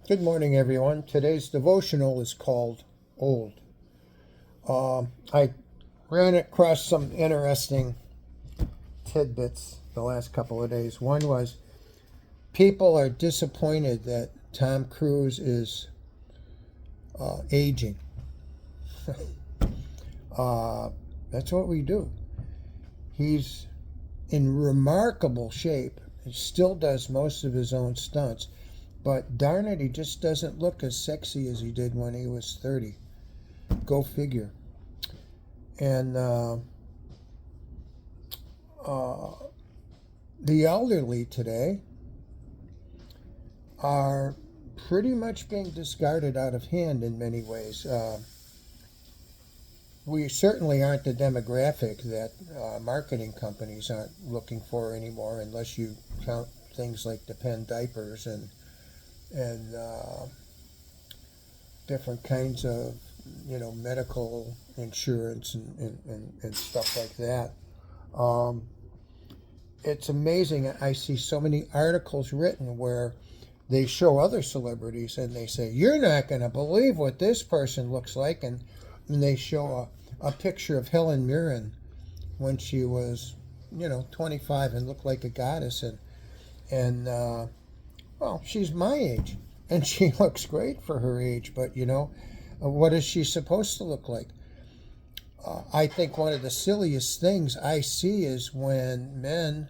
Good morning, everyone. Today's devotional is called Old. I ran across some interesting tidbits the last couple of days. One was people are disappointed that Tom Cruise is aging. That's what we do. He's in remarkable shape. He still does most of his own stunts. But darn it, he just doesn't look as sexy as he did when he was 30. Go figure. And the elderly today are pretty much being discarded out of hand in many ways. We certainly aren't the demographic that marketing companies aren't looking for anymore, unless you count things like Depend diapers and different kinds of medical insurance and stuff like that. It's amazing. I see so many articles written where they show other celebrities and they say, you're not going to believe what this person looks like, and they show a picture of Helen Mirren when she was 25 and looked like a goddess, and well, she's my age, and she looks great for her age, but what is she supposed to look like? I think one of the silliest things I see is when men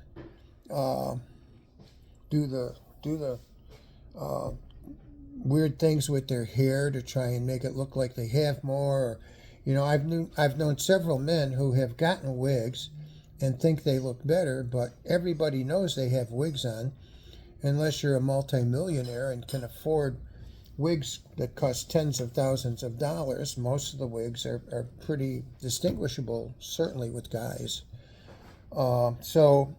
do the weird things with their hair to try and make it look like they have more. I've known several men who have gotten wigs and think they look better, but everybody knows they have wigs on. Unless you're a multimillionaire and can afford wigs that cost tens of thousands of dollars, most of the wigs are pretty distinguishable, certainly with guys. So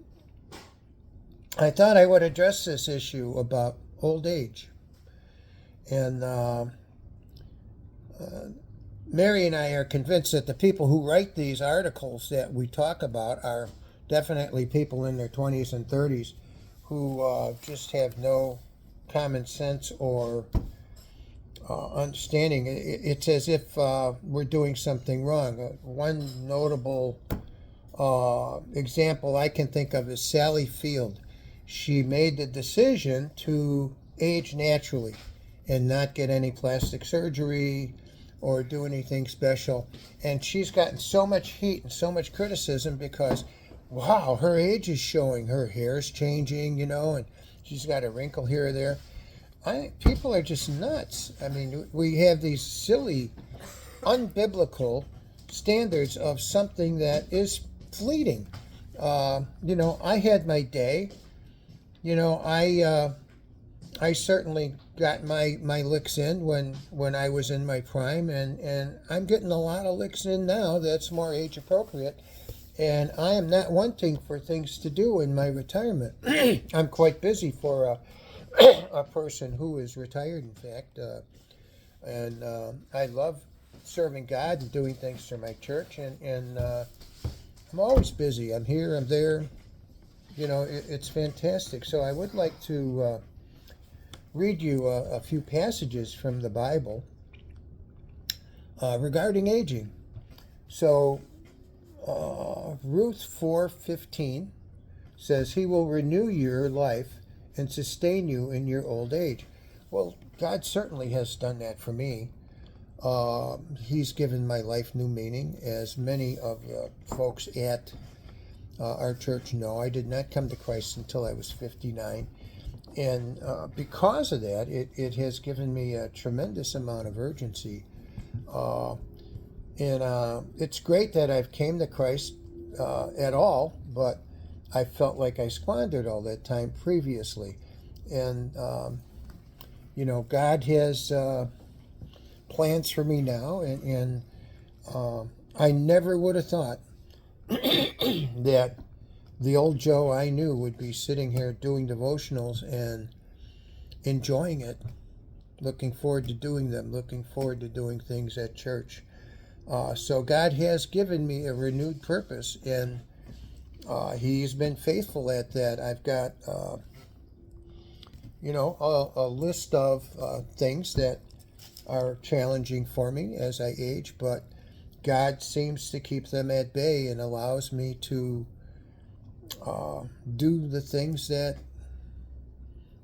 I thought I would address this issue about old age. And Mary and I are convinced that the people who write these articles that we talk about are definitely people in their 20s and 30s who just have no common sense or understanding. It's as if we're doing something wrong. One notable example I can think of is Sally Field. She made the decision to age naturally and not get any plastic surgery or do anything special. And she's gotten so much heat and so much criticism because wow, her age is showing. Her hair is changing, and she's got a wrinkle here or there. People are just nuts. I mean, we have these silly, unbiblical standards of something that is fleeting. I had my day. I certainly got my licks in when I was in my prime, and I'm getting a lot of licks in now that's more age appropriate. And I am not wanting for things to do in my retirement. I'm quite busy for a person who is retired, in fact. And I love serving God and doing things for my church. And I'm always busy. I'm here, I'm there. It's fantastic. So I would like to read you a few passages from the Bible regarding aging. So Ruth 4:15 says, He will renew your life and sustain you in your old age. Well, God certainly has done that for me. He's given my life new meaning, as many of the folks at our church know. I did not come to Christ until I was 59. And because of that, it has given me a tremendous amount of urgency. And it's great that I've came to Christ at all, but I felt like I squandered all that time previously. And, God has plans for me now, and I never would have thought that the old Joe I knew would be sitting here doing devotionals and enjoying it, looking forward to doing them, looking forward to doing things at church. So God has given me a renewed purpose, and He's been faithful at that. I've got a list of things that are challenging for me as I age, but God seems to keep them at bay and allows me to do the things that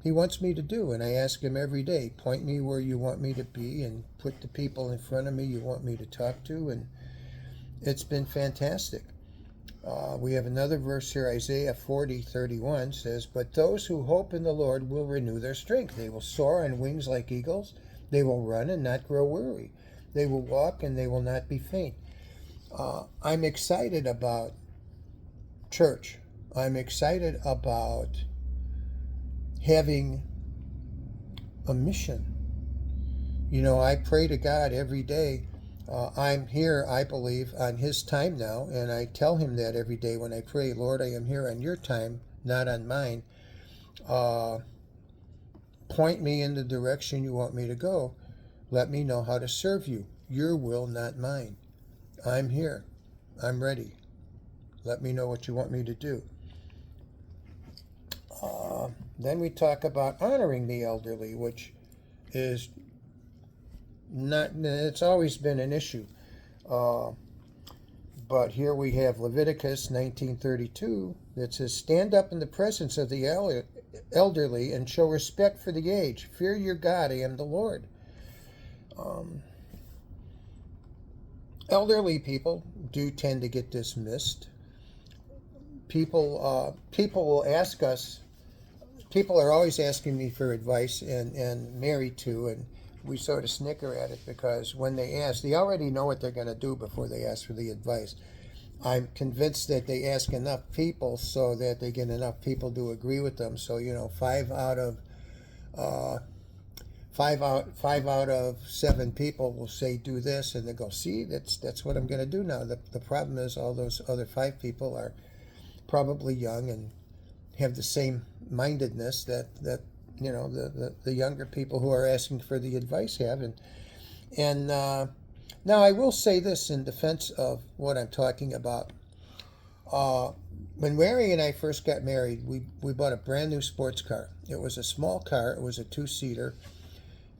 He wants me to do. And I ask Him every day, point me where you want me to be and put the people in front of me you want me to talk to. And it's been fantastic. We have another verse here, Isaiah 40:31 says, "But those who hope in the Lord will renew their strength. They will soar on wings like eagles. They will run and not grow weary. They will walk and they will not be faint." I'm excited about church. I'm excited about having a mission. I pray to God every day. I'm here, I believe, on His time now, and I tell Him that every day when I pray, Lord, I am here on your time, not on mine. Point me in the direction you want me to go. Let me know how to serve you. Your will, not mine. I'm here. I'm ready. Let me know what you want me to do. Then we talk about honoring the elderly, which is it's always been an issue. But here we have Leviticus 19:32 that says, "Stand up in the presence of the elderly and show respect for the aged. Fear your God, I am the Lord." Elderly people do tend to get dismissed. People will ask us. People are always asking me for advice, and Mary too, and we sort of snicker at it because when they ask, they already know what they're going to do before they ask for the advice. I'm convinced that they ask enough people so that they get enough people to agree with them. So five out of 7 people will say do this, and they go, see, that's what I'm going to do now. The problem is all those other 5 people are probably young and have the same mindedness that the younger people who are asking for the advice have. And now I will say this in defense of what I'm talking about. When Mary and I first got married, we bought a brand new sports car. It was a small car. It was a 2-seater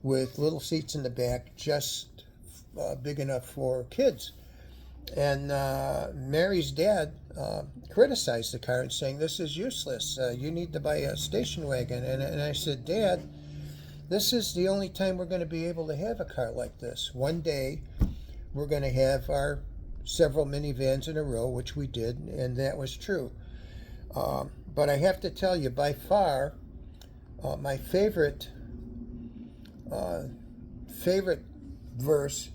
with little seats in the back, just big enough for kids. And Mary's dad criticized the car and saying, "This is useless. You need to buy a station wagon." And I said, "Dad, this is the only time we're going to be able to have a car like this. One day we're going to have our several minivans in a row," which we did, and that was true. But I have to tell you, by far, my favorite verse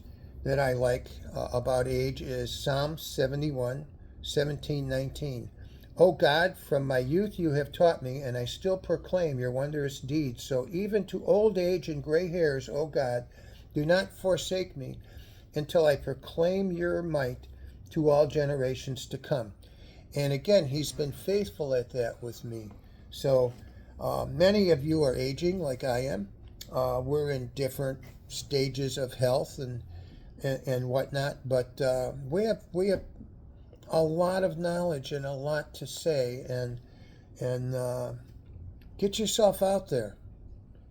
that I like about age is Psalm 71:17-19. "O God, from my youth you have taught me, and I still proclaim your wondrous deeds. So even to old age and gray hairs, O God, do not forsake me until I proclaim your might to all generations to come." And again, He's been faithful at that with me. So many of you are aging like I am. We're in different stages of health and whatnot, but we have a lot of knowledge and a lot to say, and get yourself out there,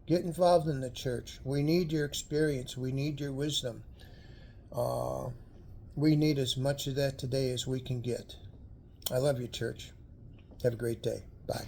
get involved in the church. We need your experience, we need your wisdom. We need as much of that today as we can get. I love you, church. Have a great day. Bye.